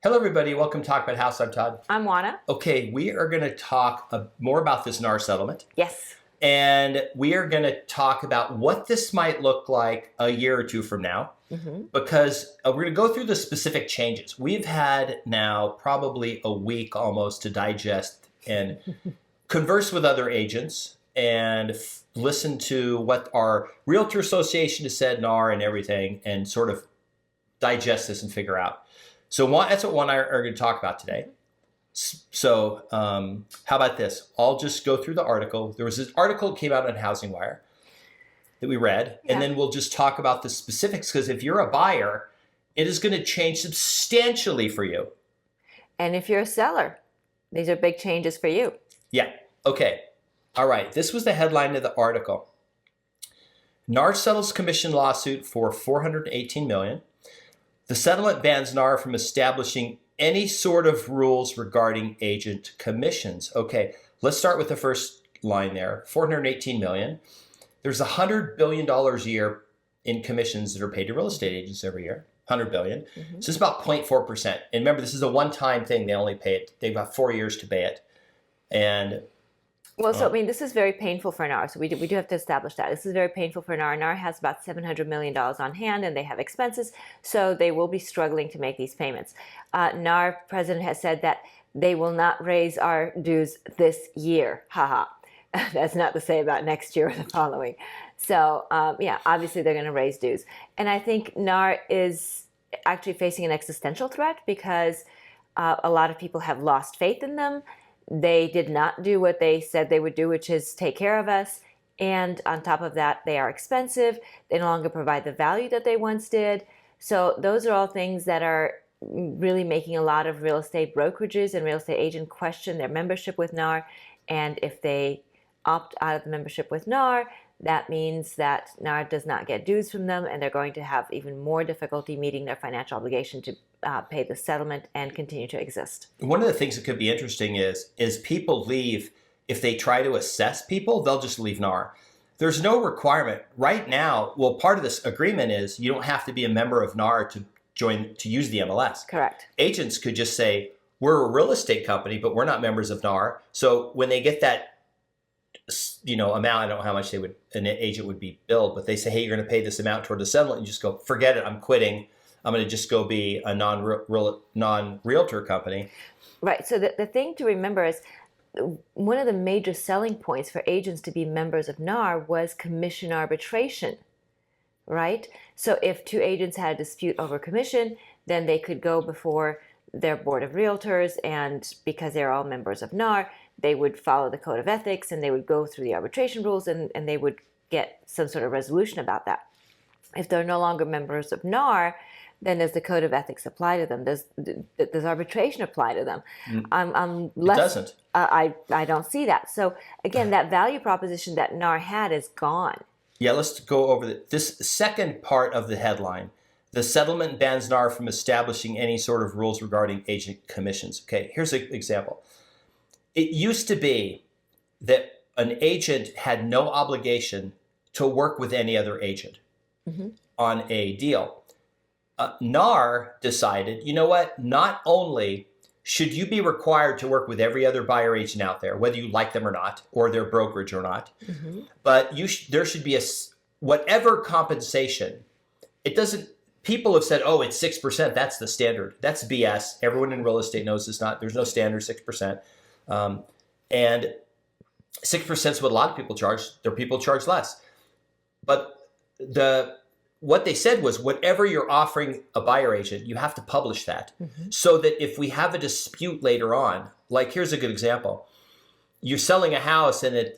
Hello, everybody. Welcome to Talk About House. I'm Todd. I'm Oana. Okay, we are going to talk more about this NAR settlement. Yes. And we are going to talk about what this might look like a year or two from now, because we're going to go through the specific changes. We've had now probably a week almost to digest and converse with other agents and listen to what our Realtor Association has said, NAR and everything, and sort of digest this and figure out. So that's what Juan and I are going to talk about today. So how about this? I'll just go through the article. There was this article that came out on Housing Wire that we read, and then we'll just talk about the specifics, because if you're a buyer, it is going to change substantially for you. And if you're a seller, these are big changes for you. Yeah. Okay. All right. This was the headline of the article. NAR settles commission lawsuit for $418 million. The settlement bans NAR from establishing any sort of rules regarding agent commissions. Okay, let's start with the first line there. $418 million. There's $100 billion a year in commissions that are paid to real estate agents every year. $100 billion. So it's about 0.4%. And remember, this is a one-time thing. They only pay it. They've got 4 years to pay it. And well, this is very painful for NAR. So we do have to establish that. This is very painful for NAR. NAR has about $700 million on hand, and they have expenses. So they will be struggling to make these payments. NAR president has said that they will not raise our dues this year. Haha. That's not to say about next year or the following. So, obviously they're going to raise dues. And I think NAR is actually facing an existential threat because a lot of people have lost faith in them. They did not do what they said they would do, which is take care of us. And on top of that, they are expensive. They no longer provide the value that they once did. So those are all things that are really making a lot of real estate brokerages and real estate agents question their membership with NAR. And if they opt out of the membership with NAR, that means that NAR does not get dues from them, and they're going to have even more difficulty meeting their financial obligation to pay the settlement and continue to exist. one of the things that could be interesting is people leave. If they try to assess people, they'll just leave NAR. There's no requirement right now. Well, part of this agreement is you don't have to be a member of NAR to use the MLS. Correct. Agents could just say, we're a real estate company, but we're not members of NAR. So when they get that amount, I don't know how much an agent would be billed, but they say, hey, you're going to pay this amount toward the settlement, and you just go, forget it, I'm quitting. I'm going to just go be a non-realtor company. Right. So the thing to remember is one of the major selling points for agents to be members of NAR was commission arbitration, right? So if two agents had a dispute over commission, then they could go before their board of realtors, and because they're all members of NAR, they would follow the code of ethics, and they would go through the arbitration rules, and they would get some sort of resolution about that. If they're no longer members of NAR, then does the code of ethics apply to them? Does arbitration apply to them? It doesn't. I don't see that. So again, that value proposition that NAR had is gone. Yeah, let's go over this second part of the headline. The settlement bans NAR from establishing any sort of rules regarding agent commissions. Okay, here's an example. It used to be that an agent had no obligation to work with any other agent on a deal. NAR decided, you know what, not only should you be required to work with every other buyer agent out there, whether you like them or not, or their brokerage or not, but there should be whatever compensation. It doesn't, people have said, oh, it's 6%, that's the standard. That's BS. Everyone in real estate knows there's no standard 6%. And 6% is what a lot of people charge. There are people charge less. But what they said was, whatever you're offering a buyer agent, you have to publish that, so that if we have a dispute later on, like here's a good example. You're selling a house, and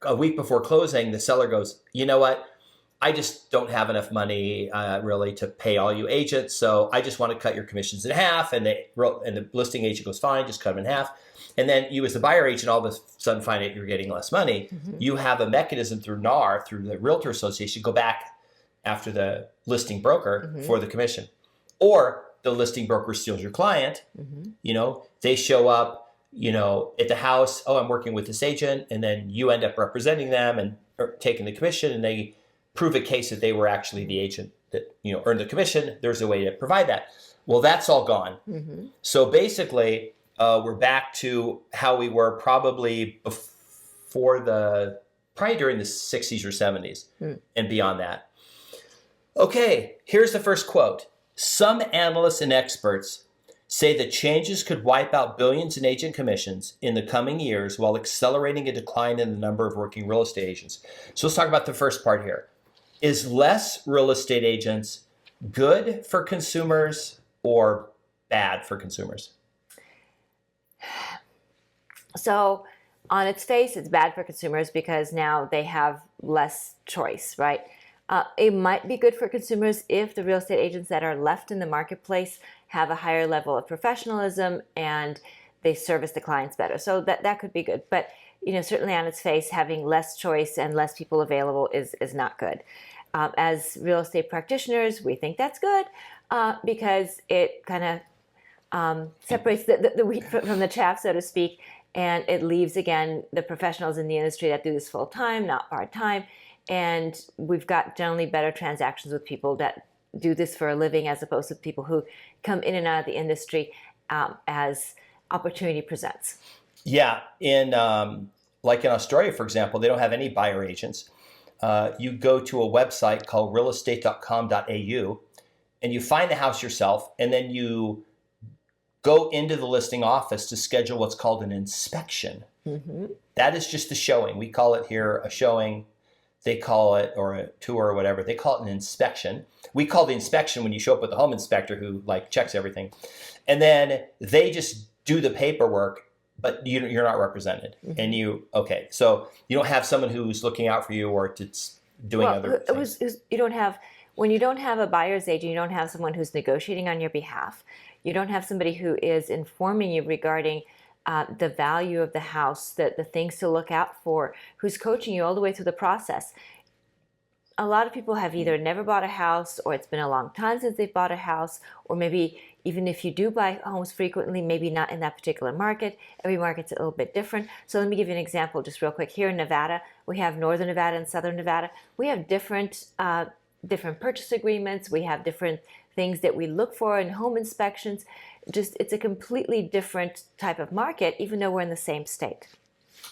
a week before closing, the seller goes, you know what? I just don't have enough money really to pay all you agents, so I just want to cut your commissions in half. And the listing agent goes, fine, just cut them in half. And then you, as the buyer agent, all of a sudden find out you're getting less money. You have a mechanism through NAR, through the Realtor Association, go back after the listing broker for the commission. Or the listing broker steals your client. They show up, at the house, oh, I'm working with this agent, and then you end up representing them and taking the commission, and they prove a case that they were actually the agent that earned the commission. There's a way to provide that. Well, that's all gone. Mm-hmm. So basically, we're back to how we were probably probably during the 60s or 70s and beyond that. Okay, here's the first quote. Some analysts and experts say that changes could wipe out billions in agent commissions in the coming years while accelerating a decline in the number of working real estate agents. So let's talk about the first part here. Is less real estate agents good for consumers or bad for consumers? So on its face, it's bad for consumers because now they have less choice, right? It might be good for consumers if the real estate agents that are left in the marketplace have a higher level of professionalism and they service the clients better. So that could be good. But certainly on its face, having less choice and less people available is not good. As real estate practitioners, we think that's good because it kind of separates the wheat from the chaff, so to speak, and it leaves, again, the professionals in the industry that do this full time, not part time. And we've got generally better transactions with people that do this for a living as opposed to people who come in and out of the industry as opportunity presents. Yeah. Like in Australia, for example, they don't have any buyer agents. You go to a website called realestate.com.au and you find the house yourself, and then you go into the listing office to schedule what's called an inspection. Mm-hmm. That is just a showing. We call it here a showing. They call it, or a tour or whatever, they call it an inspection. We call the inspection when you show up with the home inspector who checks everything. And then they just do the paperwork, but you're not represented. Mm-hmm. And so you don't have someone who's looking out for you or doing other things. When you don't have a buyer's agent, you don't have someone who's negotiating on your behalf. You don't have somebody who is informing you regarding the value of the house, the things to look out for, who's coaching you all the way through the process. A lot of people have either never bought a house, or it's been a long time since they've bought a house, or maybe even if you do buy homes frequently, maybe not in that particular market. Every market's a little bit different. So let me give you an example just real quick. Here in Nevada, we have Northern Nevada and Southern Nevada. We have different purchase agreements. We have different things that we look for in home inspections. It's a completely different type of market, even though we're in the same state.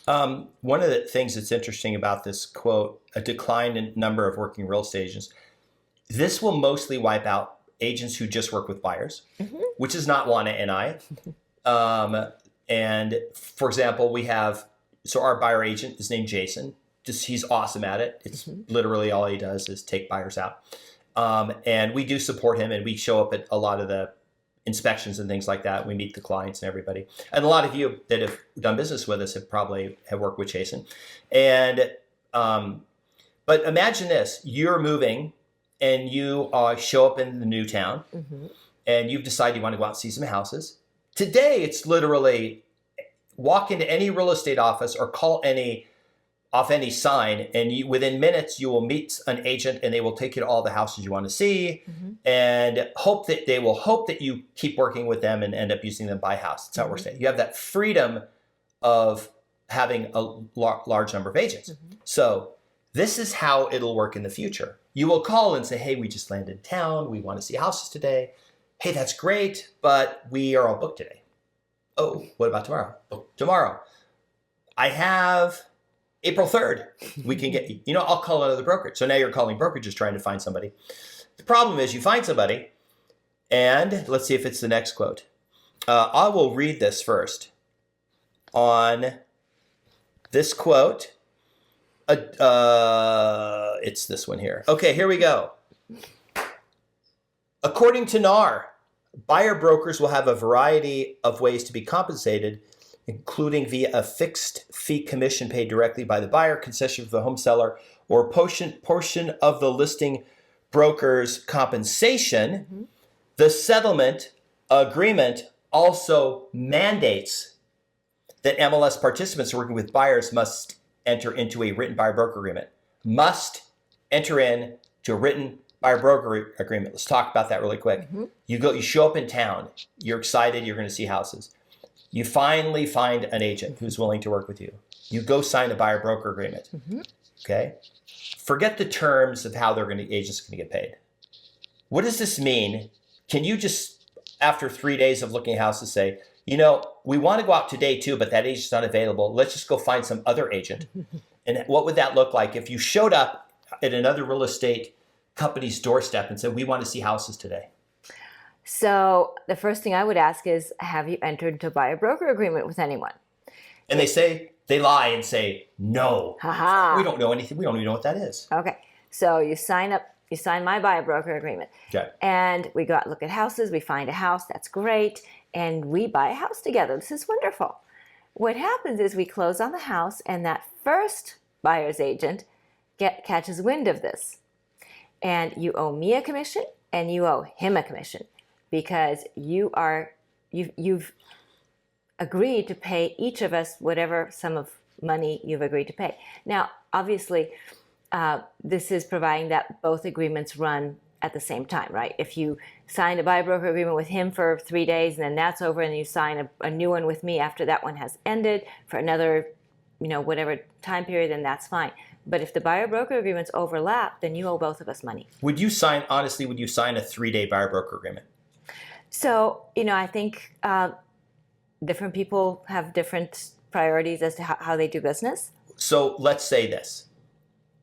One of the things that's interesting about this quote, a decline in number of working real estate agents, this will mostly wipe out agents who just work with buyers, mm-hmm. which is not Oana and I. And for example, our buyer agent is named Jason. He's awesome at it. It's mm-hmm. literally all he does is take buyers out. And we do support him, and we show up at a lot of the inspections and things like that. We meet the clients and everybody. And a lot of you that have done business with us have worked with Jason. And but imagine this: you're moving, and you show up in the new town, mm-hmm. and you've decided you want to go out and see some houses. Today, it's literally walk into any real estate office or call off any sign, and within minutes you will meet an agent, and they will take you to all the houses you want to see, mm-hmm. and they will hope that you keep working with them and end up using them by house. That's how it works. You have that freedom of having a large number of agents. Mm-hmm. So this is how it'll work in the future. You will call and say, hey, we just landed in town. We want to see houses today. Hey, that's great, but we are all booked today. Oh, what about tomorrow? Oh, tomorrow. I have April 3rd, we can get, I'll call another brokerage. So now you're calling brokerages trying to find somebody. The problem is you find somebody, and let's see if it's the next quote. I will read this first. On this quote, it's this one here. Okay, here we go. According to NAR, buyer brokers will have a variety of ways to be compensated, including via a fixed fee commission paid directly by the buyer, concession for the home seller, or a portion of the listing broker's compensation. Mm-hmm. The settlement agreement also mandates that MLS participants working with buyers must enter into a written buyer-broker agreement. Must enter into a written buyer-broker agreement. Let's talk about that really quick. Mm-hmm. You show up in town. You're excited. You're going to see houses. You finally find an agent who's willing to work with you. You go sign a buyer-broker agreement. Mm-hmm. Okay? Forget the terms of how agents are going to get paid. What does this mean? Can you just after 3 days of looking at houses, say, we want to go out today too, but that agent's not available. Let's just go find some other agent. And what would that look like if you showed up at another real estate company's doorstep and said, we want to see houses today? So the first thing I would ask is, have you entered into a buyer broker agreement with anyone? And they lie and say, no, we don't know anything. We don't even know what that is. Okay. So you sign my buyer broker agreement. Okay. And we go out and look at houses. We find a house. That's great. And we buy a house together. This is wonderful. What happens is we close on the house, and that first buyer's agent catches wind of this. And you owe me a commission and you owe him a commission, because you've agreed to pay each of us whatever sum of money you've agreed to pay. Now, obviously, this is providing that both agreements run at the same time, right? If you signed a buyer broker agreement with him for 3 days and then that's over, and you sign a new one with me after that one has ended for another, whatever time period, then that's fine. But if the buyer broker agreements overlap, then you owe both of us money. Would you sign a 3-day buyer broker agreement? So, I think different people have different priorities as to how they do business. So let's say this.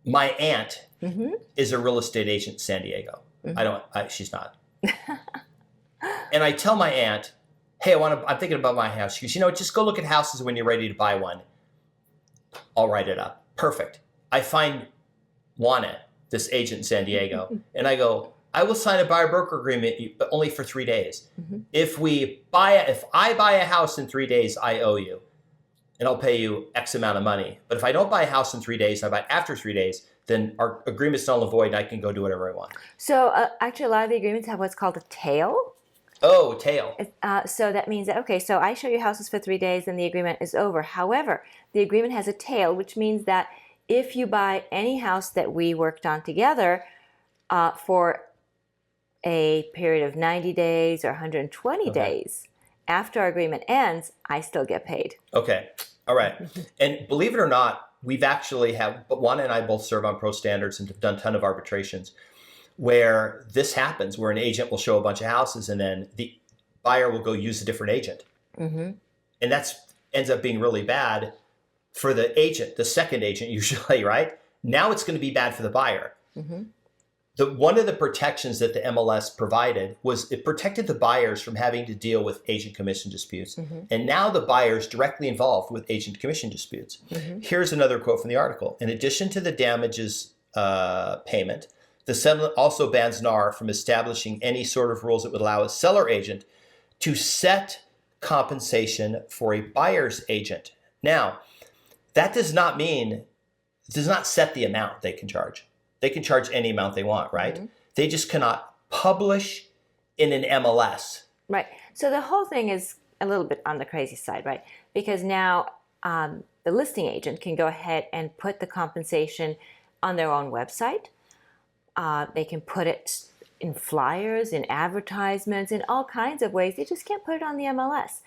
My aunt is a real estate agent in San Diego. She's not. And I tell my aunt, hey, I'm thinking about my house. She goes, just go look at houses when you're ready to buy one. I'll write it up. Perfect. I find Oana, this agent in San Diego, and I go, I will sign a buyer broker agreement, but only for 3 days. If I buy a house in 3 days, I owe you, and I'll pay you X amount of money. But if I don't buy a house in 3 days, I buy it after 3 days, then our agreement's null and void, and I can go do whatever I want. So actually, a lot of the agreements have what's called a tail. Oh, tail. So that means that, okay, so I show you houses for 3 days and the agreement is over. However, the agreement has a tail, which means that if you buy any house that we worked on together for a period of 90 days or 120 days after our agreement ends, I still get paid. Okay. All right. And believe it or not, we've actually but Oana and I both serve on pro standards and have done a ton of arbitrations where this happens, where an agent will show a bunch of houses and then the buyer will go use a different agent. And that ends up being really bad for the agent, the second agent usually, right? Now it's going to be bad for the buyer. One of the protections that the MLS provided was it protected the buyers from having to deal with agent commission disputes. And now the buyer's directly involved with agent commission disputes. Here's another quote from the article. In addition to the damages payment, the settlement also bans NAR from establishing any sort of rules that would allow a seller agent to set compensation for a buyer's agent. Now, that does not set the amount they can charge. They can charge any amount they want, right? They just cannot publish in an MLS. Right. So the whole thing is a little bit on the crazy side, right? Because now the listing agent can go ahead and put the compensation on their own website. They can put it in flyers, in advertisements, in all kinds of ways. They just can't put it on the MLS.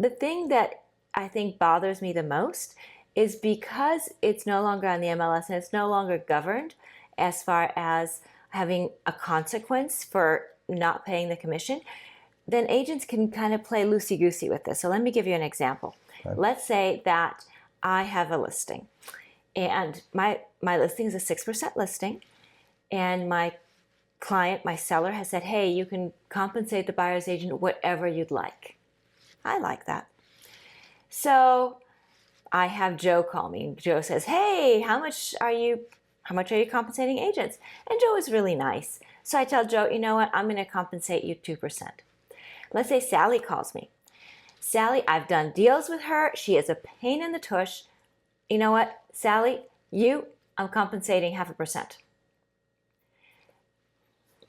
The thing that I think bothers me the most is because it's no longer on the MLS and it's no longer governed as far as having a consequence for not paying the commission, then agents can kind of play loosey-goosey with this. So let me give you an example. Okay. Let's say that I have a listing, and my listing is a 6% listing, and my client, my seller, has said, hey, you can compensate the buyer's agent whatever you'd like. I like that. So I have Joe call me. Joe says, hey, how much are you compensating agents? And Joe is really nice. So I tell Joe, you know what, I'm going to compensate you 2%. Let's say Sally calls me. Sally, I've done deals with her. She is a pain in the tush. You know what, Sally, I'm compensating 0.5%.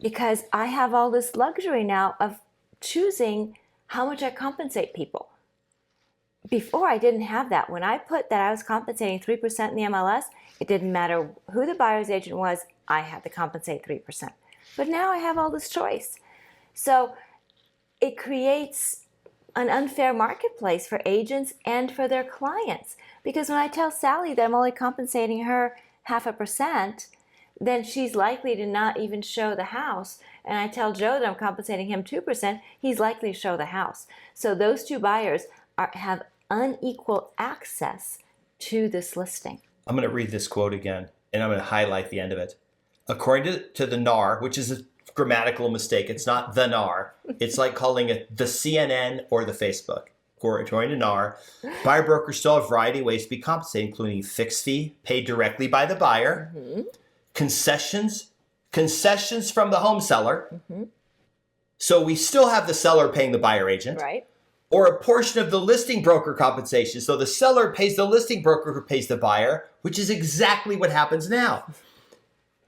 Because I have all this luxury now of choosing how much I compensate people. Before, I didn't have that. When I put that I was compensating 3% in the MLS, it didn't matter who the buyer's agent was, I had to compensate 3%. But now I have all this choice. So it creates an unfair marketplace for agents and for their clients. Because when I tell Sally that I'm only compensating her 0.5%, then she's likely to not even show the house. And I tell Joe that I'm compensating him 2%, he's likely to show the house. So those two buyers have unequal access to this listing. I'm going to read this quote again, and I'm going to highlight the end of it. According to the NAR, which is a grammatical mistake, it's not the NAR. It's like calling it the CNN or the Facebook. According to NAR, buyer brokers still have a variety of ways to be compensated, including fixed fee paid directly by the buyer, concessions from the home seller. So we still have the seller paying the buyer agent. Right. Or a portion of the listing broker compensation. So the seller pays the listing broker who pays the buyer, which is exactly what happens now.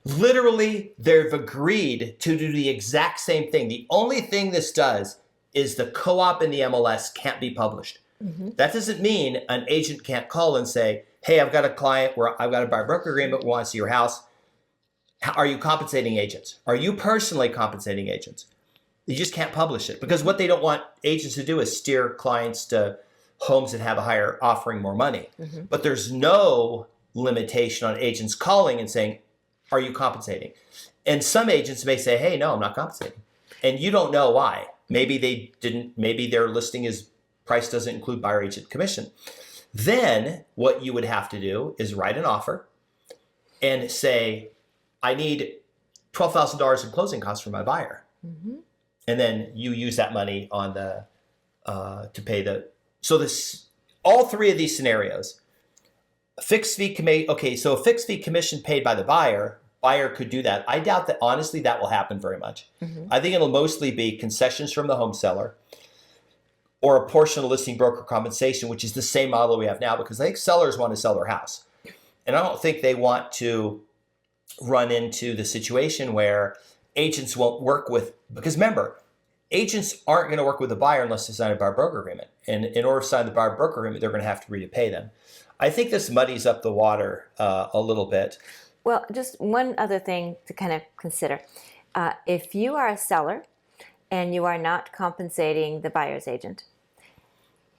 Literally, they've agreed to do the exact same thing. The only thing this does is the co-op in the MLS can't be published. That doesn't mean an agent can't call and say, hey, I've got a client where I've got a buyer broker agreement, we want to see your house. Are you compensating agents? Are you personally compensating agents? You just can't publish it, because what they don't want agents to do is steer clients to homes that have a higher offering more money. But there's no limitation on agents calling and saying, are you compensating? And some agents may say, hey, no, I'm not compensating. And you don't know why. Maybe they didn't, maybe their listing price doesn't include buyer agent commission. Then what you would have to do is write an offer and say, I need $12,000 in closing costs for my buyer. And then you use that money on the to pay the. So this, all three of these scenarios, a fixed fee so a fixed fee commission paid by the buyer could do that. I doubt that, honestly, that will happen very much. I think it'll mostly be concessions from the home seller, or a portion of listing broker compensation, which is the same model we have now, because I think sellers want to sell their house, and I don't think they want to run into the situation where agents won't work with, because remember, agents aren't going to work with the buyer unless they sign a buyer broker agreement. And in order to sign the buyer broker agreement, they're going to have to agree to pay them. I think this muddies up the water a little bit. Well, just one other thing to kind of consider. If you are a seller and you are not compensating the buyer's agent,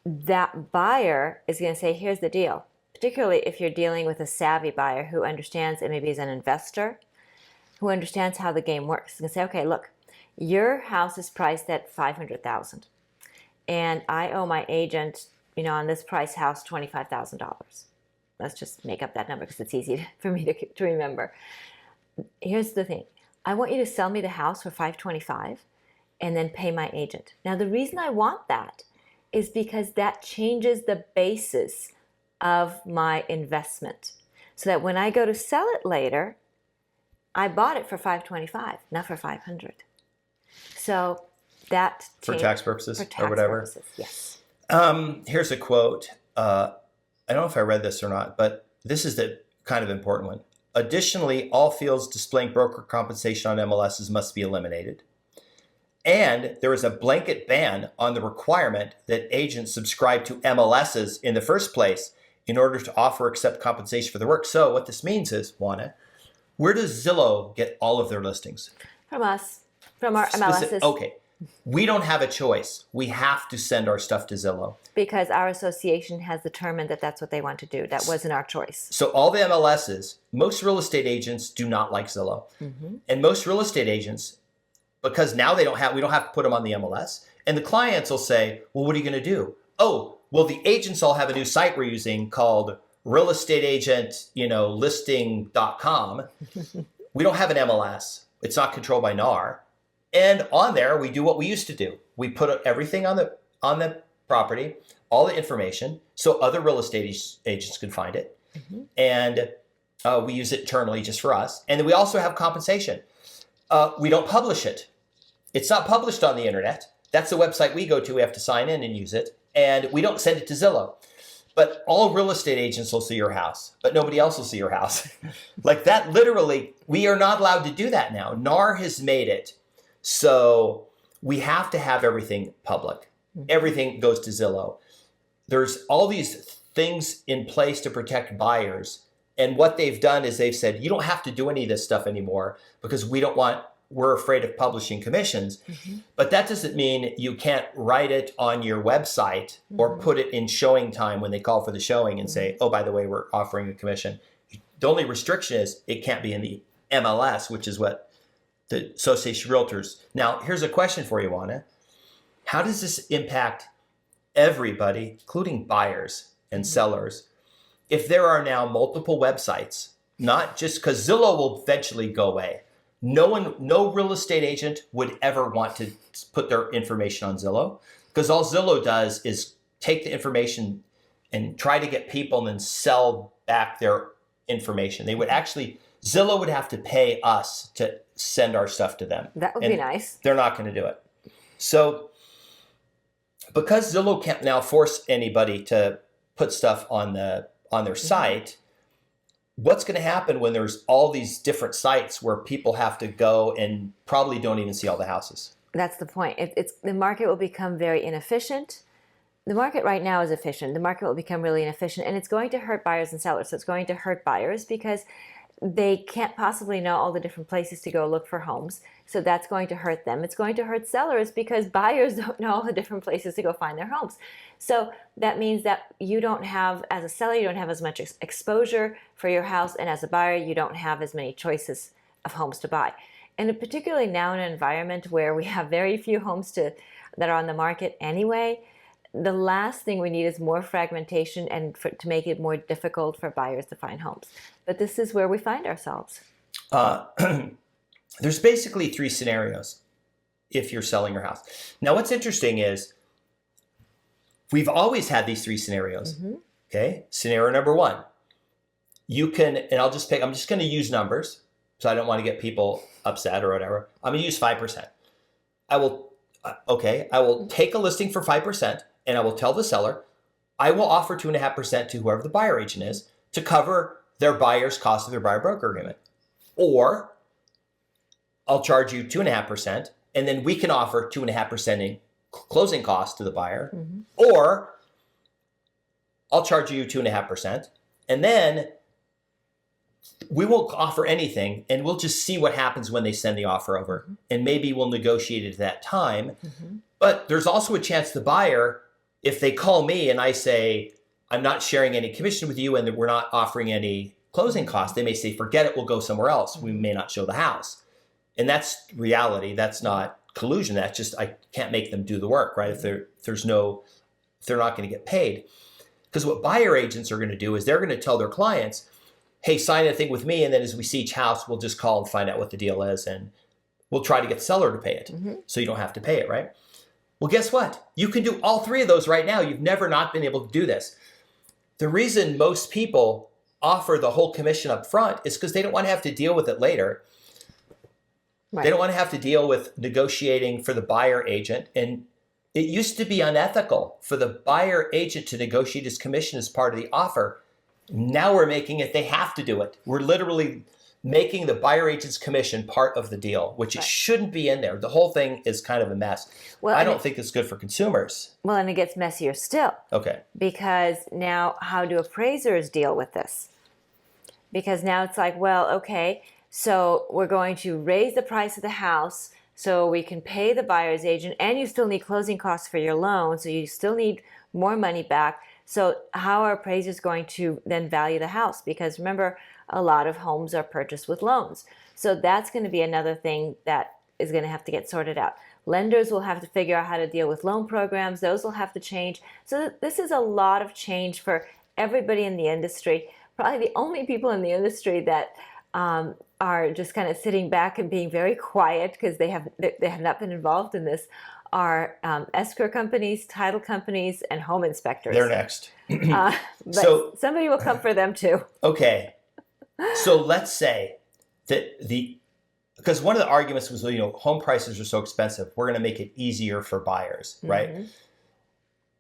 that buyer is going to say, here's the deal. Particularly if you're dealing with a savvy buyer who understands, and maybe is an investor, who understands how the game works. He's going to say, okay, look, your house is priced at $500,000, and I owe my agent, on this price house, $25,000. Let's just make up that number because it's easy for me to remember. Here's the thing. I want you to sell me the house for $525,000 and then pay my agent. Now, the reason I want that is because that changes the basis of my investment, so that when I go to sell it later, I bought it for $525,000, not for $500,000. So that For tax purposes or whatever. Purposes, yes. Here's a quote. I don't know if I read this or not, but this is the kind of important one. Additionally, all fields displaying broker compensation on MLSs must be eliminated. And there is a blanket ban on the requirement that agents subscribe to MLSs in the first place in order to offer or accept compensation for their work. So what this means is, Oana, where does Zillow get all of their listings? From us, from our MLSs. Okay. We don't have a choice. We have to send our stuff to Zillow. Because our association has determined that that's what they want to do. That wasn't our choice. So all the MLSs, most real estate agents do not like Zillow. And most real estate agents, because now we don't have to put them on the MLS. And the clients will say, well, what are you going to do? Oh, well, the agents all have a new site we're using called realestateagent, listing.com. We don't have an MLS. It's not controlled by NAR. And on there, we do what we used to do. We put everything on the property, all the information, so other real estate agents can find it. And we use it internally just for us. And then we also have compensation. We don't publish it. It's not published on the internet. That's the website we go to. We have to sign in and use it. And we don't send it to Zillow. But all real estate agents will see your house, but nobody else will see your house. Like that, literally, we are not allowed to do that now. NAR has made it so we have to have everything public. Everything goes to Zillow. There's all these things in place to protect buyers. And what they've done is they've said, you don't have to do any of this stuff anymore because we're afraid of publishing commissions. But that doesn't mean you can't write it on your website or put it in showing time when they call for the showing and say, oh, by the way, we're offering a commission. The only restriction is it can't be in the MLS, which is what the Association of Realtors. Now, here's a question for you, Oana. How does this impact everybody, including buyers and sellers, if there are now multiple websites, not just because Zillow will eventually go away. No real estate agent would ever want to put their information on Zillow, because all Zillow does is take the information and try to get people and then sell back their information. Zillow would have to pay us to send our stuff to them. That would be nice. They're not going to do it. So because Zillow can't now force anybody to put stuff on their site, what's going to happen when there's all these different sites where people have to go and probably don't even see all the houses? That's the point. The market will become very inefficient. The market right now is efficient. The market will become really inefficient, and it's going to hurt buyers and sellers. So it's going to hurt buyers because they can't possibly know all the different places to go look for homes. So that's going to hurt them. It's going to hurt sellers because buyers don't know all the different places to go find their homes. So that means that you don't have, as a seller, you don't have as much exposure for your house, and as a buyer, you don't have as many choices of homes to buy. And particularly now in an environment where we have very few homes that are on the market anyway, the last thing we need is more fragmentation and to make it more difficult for buyers to find homes. But this is where we find ourselves. There's basically three scenarios if you're selling your house. Now, what's interesting is we've always had these three scenarios. Okay. Scenario number one, you can, and I'm just going to use numbers, so I don't want to get people upset or whatever. I'm going to use 5%. I will take a listing for 5%, and I will tell the seller, I will offer 2.5% to whoever the buyer agent is to cover their buyer's cost of their buyer broker agreement. Or I'll charge you 2.5%, and then we can offer 2.5% in closing costs to the buyer. Or I'll charge you 2.5%, and then we won't offer anything, and we'll just see what happens when they send the offer over. And maybe we'll negotiate it at that time. But there's also a chance the buyer, if they call me and I say, I'm not sharing any commission with you and that we're not offering any closing costs, they may say, forget it, we'll go somewhere else. We may not show the house. And that's reality. That's not collusion. That's just, I can't make them do the work, right? If they're not going to get paid. Because what buyer agents are going to do is they're going to tell their clients, hey, sign a thing with me, and then as we see each house, we'll just call and find out what the deal is, and we'll try to get the seller to pay it, so you don't have to pay it, right? Well, guess what? You can do all three of those right now. You've never not been able to do this. The reason most people offer the whole commission up front is because they don't want to have to deal with it later. Right. They don't want to have to deal with negotiating for the buyer agent, and it used to be unethical for the buyer agent to negotiate his commission as part of the offer. Now we're making it, they have to do it. We're literally making the buyer agent's commission part of the deal, which it shouldn't be in there. The whole thing is kind of a mess. Well, I don't think it's good for consumers. Well, and it gets messier still. Okay. Because now how do appraisers deal with this? Because now it's like, well, okay, so we're going to raise the price of the house so we can pay the buyer's agent, and you still need closing costs for your loan, so you still need more money back. So how are appraisers going to then value the house? Because remember, a lot of homes are purchased with loans. So that's going to be another thing that is going to have to get sorted out. Lenders will have to figure out how to deal with loan programs. Those will have to change. So this is a lot of change for everybody in the industry. Probably the only people in the industry that are just kind of sitting back and being very quiet because they have not been involved in this are escrow companies, title companies, and home inspectors. They're next. But so somebody will come for them too. Okay. So let's say that because one of the arguments was, home prices are so expensive, we're going to make it easier for buyers, right?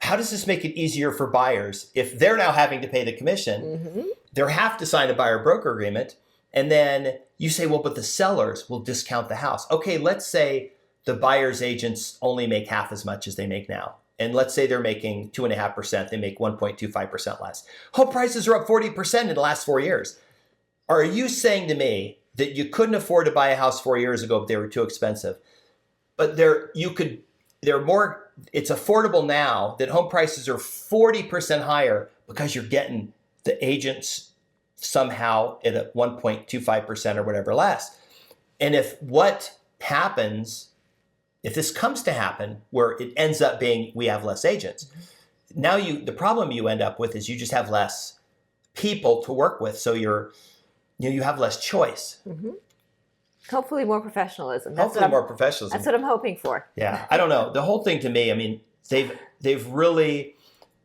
How does this make it easier for buyers if they're now having to pay the commission? They have to sign a buyer broker agreement, and then you say, well, but the sellers will discount the house. Okay, let's say the buyer's agents only make half as much as they make now. And let's say they're making 2.5%, they make 1.25% less. Home prices are up 40% in the last 4 years. Are you saying to me that you couldn't afford to buy a house 4 years ago if they were too expensive? But it's affordable now that home prices are 40% higher because you're getting the agents somehow at a 1.25% or whatever less. And if what happens, if this comes to happen where it ends up being we have less agents, now the problem you end up with is you just have less people to work with, so you have less choice. Hopefully more professionalism. Hopefully more professionalism. That's what I'm hoping for. Yeah, I don't know. The whole thing to me, I mean, they've really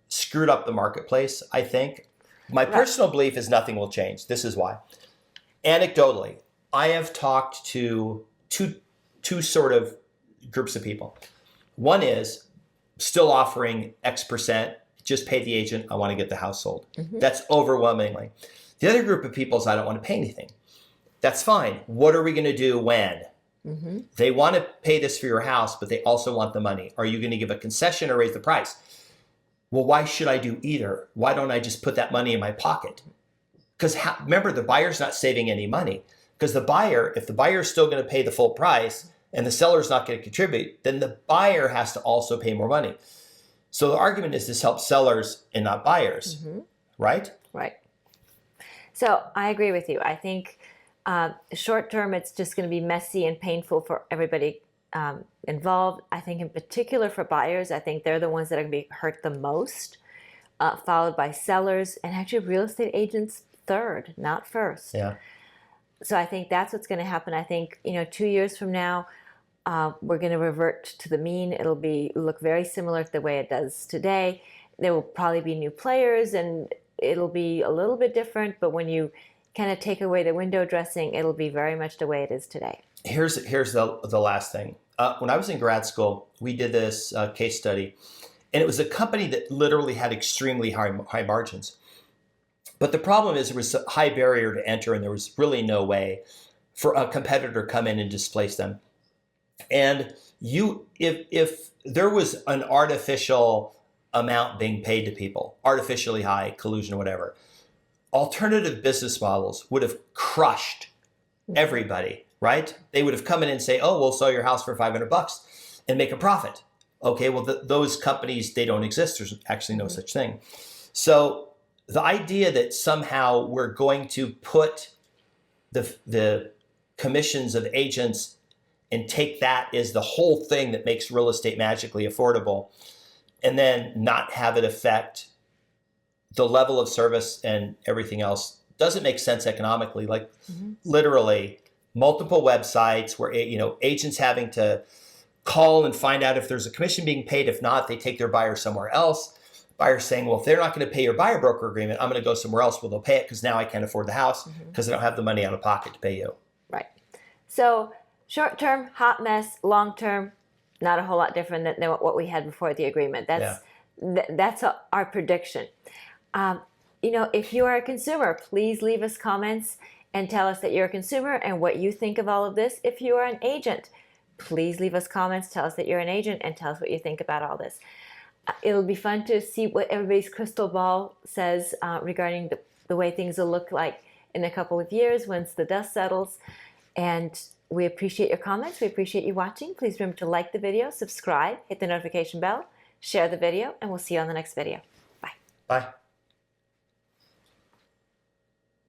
screwed up the marketplace, I think. My personal belief is nothing will change. This is why. Anecdotally, I have talked to two sort of groups of people. One is still offering X percent, just pay the agent, I want to get the house sold. That's overwhelmingly. The other group of people is I don't want to pay anything. That's fine. What are we going to do when? They want to pay this for your house, but they also want the money. Are you going to give a concession or raise the price? Well, why should I do either? Why don't I just put that money in my pocket? Because remember, the buyer's not saving any money. Because if the buyer is still going to pay the full price and the seller's not going to contribute, then the buyer has to also pay more money. So the argument is this helps sellers and not buyers, right? Right. So I agree with you. I think short term, it's just going to be messy and painful for everybody involved. I think in particular for buyers, I think they're the ones that are going to be hurt the most, followed by sellers, and actually real estate agents third, not first. Yeah. So I think that's what's going to happen. I think 2 years from now, we're going to revert to the mean. It'll look very similar to the way it does today. There will probably be new players, and it'll be a little bit different. But when you kind of take away the window dressing, it'll be very much the way it is today. Here's the last thing. When I was in grad school, we did this case study, and it was a company that literally had extremely high margins. But the problem is there was a high barrier to enter, and there was really no way for a competitor to come in and displace them. And if there was an artificial amount being paid to people, artificially high, collusion, whatever, alternative business models would have crushed everybody, right? They would have come in and say, oh, we'll sell your house for $500 and make a profit. Okay, well, those companies, they don't exist. There's actually no such thing. So the idea that somehow we're going to put the commissions of agents and take that as the whole thing that makes real estate magically affordable, and then not have it affect the level of service and everything else doesn't make sense economically. Like literally multiple websites where agents having to call and find out if there's a commission being paid. If not, they take their buyer somewhere else. Buyers saying, well, if they're not going to pay your buyer broker agreement, I'm going to go somewhere else. Well, they'll pay it because now I can't afford the house because I don't have the money out of pocket to pay you. Right. So short term, hot mess. Long term, not a whole lot different than what we had before the agreement. That's our prediction. If you are a consumer, please leave us comments and tell us that you're a consumer and what you think of all of this. If you are an agent, please leave us comments, tell us that you're an agent, and tell us what you think about all this. It'll be fun to see what everybody's crystal ball says regarding the way things will look like in a couple of years once the dust settles. And we appreciate your comments. We appreciate you watching. Please remember to like the video, subscribe, hit the notification bell, share the video, and we'll see you on the next video. Bye. Bye.